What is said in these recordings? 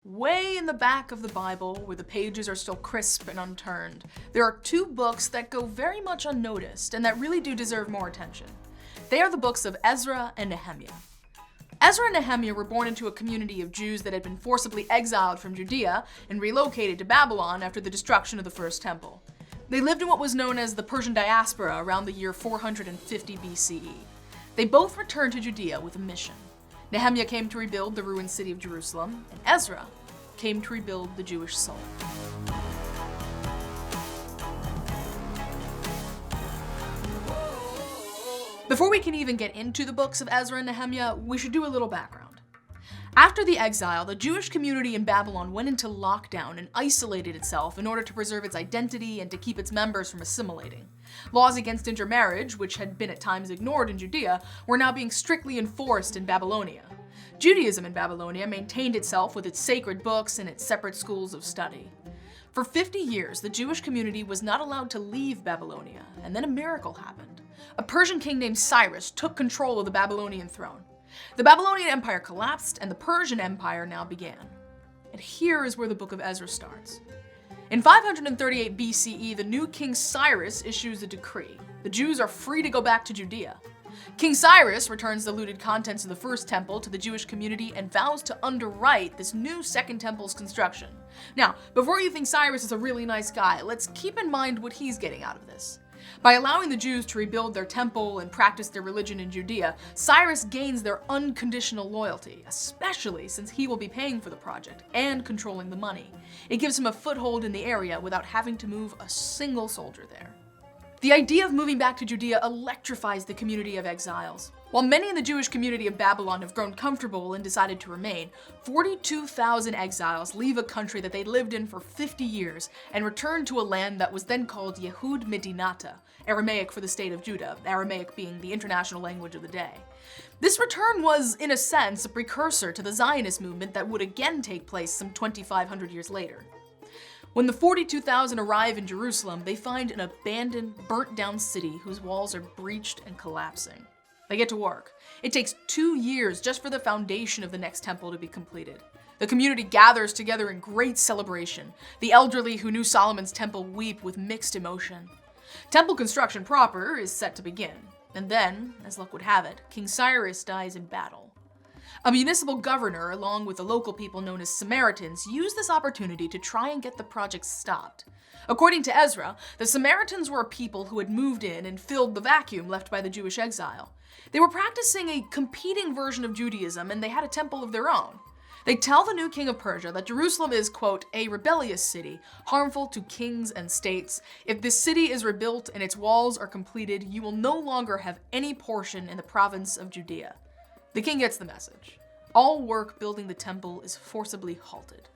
Way in the back of the Bible, where the pages are still crisp and unturned, there are two books that go very much unnoticed and that really do deserve more attention. They are the books of Ezra and Nehemiah. Ezra and Nehemiah were born into a community of Jews that had been forcibly exiled from Judea and relocated to Babylon after the destruction of the First Temple. They lived in what was known as the Persian diaspora around the year 450 BCE. They both returned to Judea with a mission. Nehemiah came to rebuild the ruined city of Jerusalem, and Ezra came to rebuild the Jewish soul. Before we can even get into the books of Ezra and Nehemiah, we should do a little background. After the exile, the Jewish community in Babylon went into lockdown and isolated itself in order to preserve its identity and to keep its members from assimilating. Laws against intermarriage, which had been at times ignored in Judea, were now being strictly enforced in Babylonia. Judaism in Babylonia maintained itself with its sacred books and its separate schools of study. For 50 years, the Jewish community was not allowed to leave Babylonia, and then a miracle happened. A Persian king named Cyrus took control of the Babylonian throne. The Babylonian Empire collapsed, and the Persian Empire now began. And here is where the book of Ezra starts. In 538 BCE, the new king Cyrus issues a decree. The Jews are free to go back to Judea. King Cyrus returns the looted contents of the first temple to the Jewish community and vows to underwrite this new second temple's construction. Now, before you think Cyrus is a really nice guy, let's keep in mind what he's getting out of this. By allowing the Jews to rebuild their temple and practice their religion in Judea, Cyrus gains their unconditional loyalty, especially since he will be paying for the project and controlling the money. It gives him a foothold in the area without having to move a single soldier there. The idea of moving back to Judea electrifies the community of exiles. While many in the Jewish community of Babylon have grown comfortable and decided to remain, 42,000 exiles leave a country that they lived in for 50 years and return to a land that was then called Yehud Medinata, Aramaic for the state of Judah, Aramaic being the international language of the day. This return was, in a sense, a precursor to the Zionist movement that would again take place some 2,500 years later. When the 42,000 arrive in Jerusalem, they find an abandoned, burnt-down city whose walls are breached and collapsing. They get to work. It takes 2 years just for the foundation of the next temple to be completed. The community gathers together in great celebration. The elderly who knew Solomon's temple weep with mixed emotion. Temple construction proper is set to begin. And then, as luck would have it, King Cyrus dies in battle. A municipal governor, along with the local people known as Samaritans, used this opportunity to try and get the project stopped. According to Ezra, the Samaritans were a people who had moved in and filled the vacuum left by the Jewish exile. They were practicing a competing version of Judaism, and they had a temple of their own. They tell the new king of Persia that Jerusalem is, quote, a rebellious city, harmful to kings and states. If this city is rebuilt and its walls are completed, you will no longer have any portion in the province of Judea. The king gets the message. All work building the temple is forcibly halted.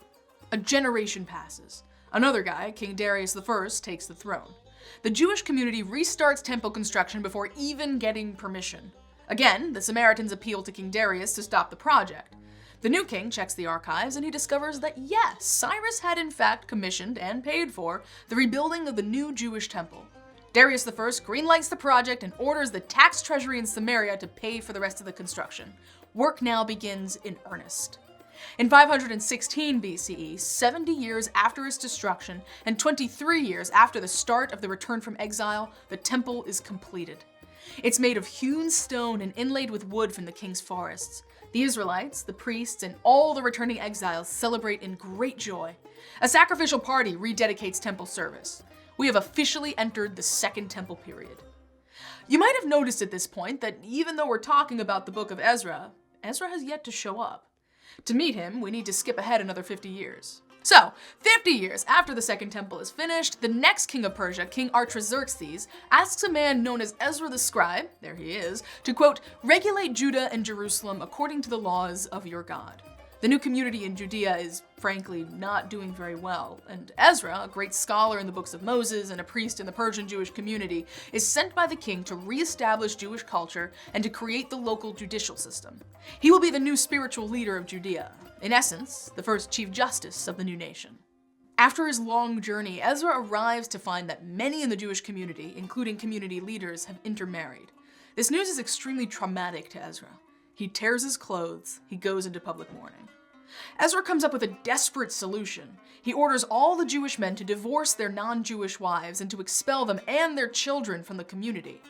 A generation passes. Another guy, King Darius I, takes the throne. The Jewish community restarts temple construction before even getting permission. Again, the Samaritans appeal to King Darius to stop the project. The new king checks the archives and he discovers that yes, Cyrus had in fact commissioned and paid for the rebuilding of the new Jewish temple. Darius I greenlights the project and orders the tax treasury in Samaria to pay for the rest of the construction. Work now begins in earnest. In 516 BCE, 70 years after its destruction and 23 years after the start of the return from exile, the temple is completed. It's made of hewn stone and inlaid with wood from the king's forests. The Israelites, the priests, and all the returning exiles celebrate in great joy. A sacrificial party rededicates temple service. We have officially entered the Second Temple period. You might have noticed at this point that even though we're talking about the book of Ezra, Ezra has yet to show up. To meet him, we need to skip ahead another 50 years. So, 50 years after the Second Temple is finished, the next king of Persia, King Artaxerxes, asks a man known as Ezra the Scribe, there he is, to, quote, regulate Judah and Jerusalem according to the laws of your God. The new community in Judea is, frankly, not doing very well, and Ezra, a great scholar in the books of Moses and a priest in the Persian Jewish community, is sent by the king to reestablish Jewish culture and to create the local judicial system. He will be the new spiritual leader of Judea, in essence, the first chief justice of the new nation. After his long journey, Ezra arrives to find that many in the Jewish community, including community leaders, have intermarried. This news is extremely traumatic to Ezra. He tears his clothes, he goes into public mourning. Ezra comes up with a desperate solution. He orders all the Jewish men to divorce their non-Jewish wives and to expel them and their children from the community.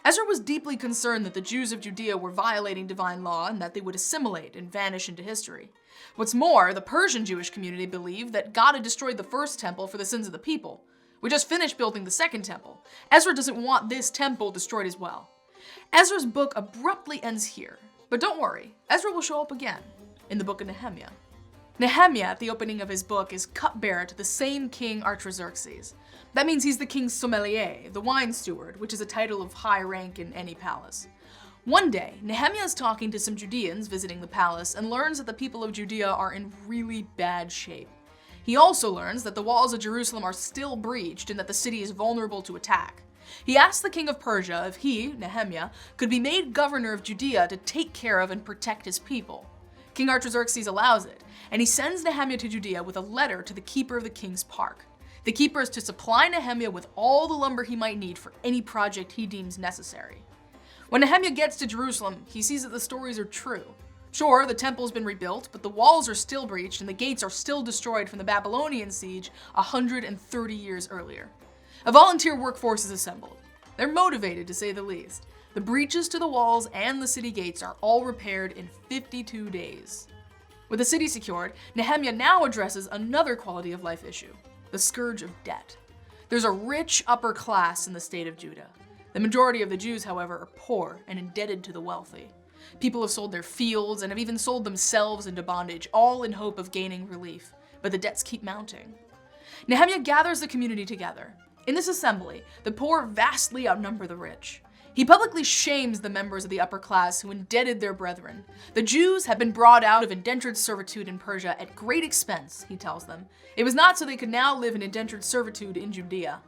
Ezra was deeply concerned that the Jews of Judea were violating divine law and that they would assimilate and vanish into history. What's more, the Persian Jewish community believed that God had destroyed the first temple for the sins of the people. We just finished building the second temple. Ezra doesn't want this temple destroyed as well. Ezra's book abruptly ends here. But don't worry, Ezra will show up again in the book of Nehemiah. Nehemiah, at the opening of his book, is cupbearer to the same king Artaxerxes. That means he's the king's sommelier, the wine steward, which is a title of high rank in any palace. One day, Nehemiah is talking to some Judeans visiting the palace and learns that the people of Judea are in really bad shape. He also learns that the walls of Jerusalem are still breached and that the city is vulnerable to attack. He asks the king of Persia if he, Nehemiah, could be made governor of Judea to take care of and protect his people. King Artaxerxes allows it, and he sends Nehemiah to Judea with a letter to the keeper of the king's park. The keeper is to supply Nehemiah with all the lumber he might need for any project he deems necessary. When Nehemiah gets to Jerusalem, he sees that the stories are true. Sure, the temple's been rebuilt, but the walls are still breached and the gates are still destroyed from the Babylonian siege 130 years earlier. A volunteer workforce is assembled. They're motivated, to say the least. The breaches to the walls and the city gates are all repaired in 52 days. With the city secured, Nehemiah now addresses another quality of life issue, the scourge of debt. There's a rich upper class in the state of Judah. The majority of the Jews, however, are poor and indebted to the wealthy. People have sold their fields and have even sold themselves into bondage, all in hope of gaining relief, but the debts keep mounting. Nehemiah gathers the community together. In this assembly, the poor vastly outnumber the rich. He publicly shames the members of the upper class who indebted their brethren. The Jews had been brought out of indentured servitude in Persia at great expense, he tells them. It was not so they could now live in indentured servitude in Judea.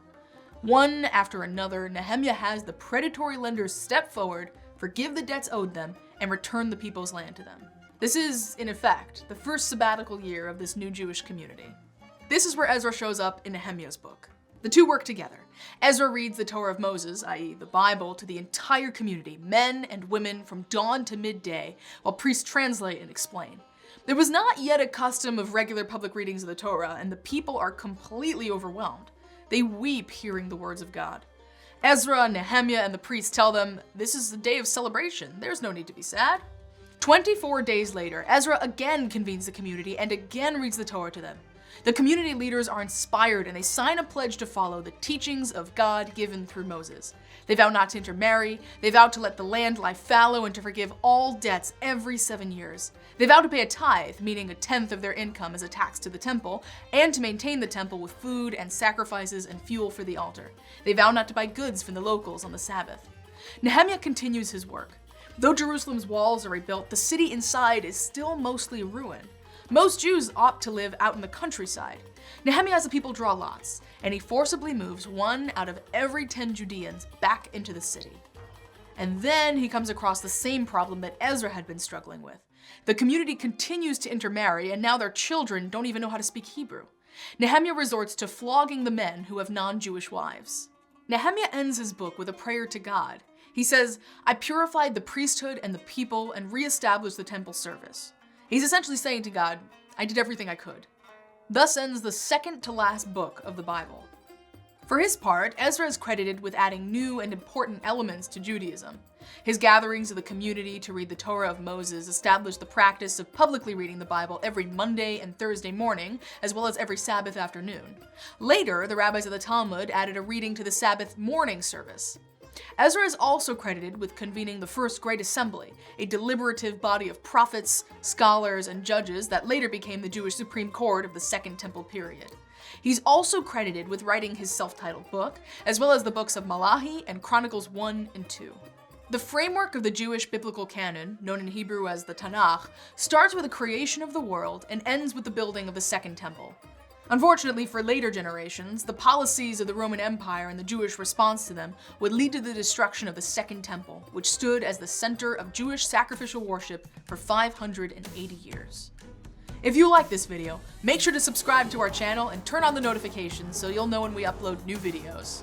One after another, Nehemiah has the predatory lenders step forward, forgive the debts owed them, and return the people's land to them. This is, in effect, the first sabbatical year of this new Jewish community. This is where Ezra shows up in Nehemiah's book. The two work together. Ezra reads the Torah of Moses, i.e. the Bible, to the entire community, men and women, from dawn to midday, while priests translate and explain. There was not yet a custom of regular public readings of the Torah, and the people are completely overwhelmed. They weep hearing the words of God. Ezra, Nehemiah, and the priests tell them, this is a day of celebration. There's no need to be sad. 24 days later, Ezra again convenes the community and again reads the Torah to them. The community leaders are inspired and they sign a pledge to follow the teachings of God given through Moses. They vow not to intermarry, they vow to let the land lie fallow and to forgive all debts every 7 years. They vow to pay a tithe, meaning a tenth of their income as a tax to the temple, and to maintain the temple with food and sacrifices and fuel for the altar. They vow not to buy goods from the locals on the Sabbath. Nehemiah continues his work. Though Jerusalem's walls are rebuilt, the city inside is still mostly a ruin. Most Jews opt to live out in the countryside. Nehemiah has the people draw lots, and he forcibly moves 1 out of every 10 Judeans back into the city. And then he comes across the same problem that Ezra had been struggling with. The community continues to intermarry, and now their children don't even know how to speak Hebrew. Nehemiah resorts to flogging the men who have non-Jewish wives. Nehemiah ends his book with a prayer to God. He says, I purified the priesthood and the people and reestablished the temple service. He's essentially saying to God, I did everything I could. Thus ends the second to last book of the Bible. For his part, Ezra is credited with adding new and important elements to Judaism. His gatherings of the community to read the Torah of Moses established the practice of publicly reading the Bible every Monday and Thursday morning, as well as every Sabbath afternoon. Later, the rabbis of the Talmud added a reading to the Sabbath morning service. Ezra is also credited with convening the First Great Assembly, a deliberative body of prophets, scholars, and judges that later became the Jewish Supreme Court of the Second Temple period. He's also credited with writing his self-titled book, as well as the books of Malachi and Chronicles 1 and 2. The framework of the Jewish biblical canon, known in Hebrew as the Tanakh, starts with the creation of the world and ends with the building of the Second Temple. Unfortunately for later generations, the policies of the Roman Empire and the Jewish response to them would lead to the destruction of the Second Temple, which stood as the center of Jewish sacrificial worship for 580 years. If you like this video, make sure to subscribe to our channel and turn on the notifications so you'll know when we upload new videos.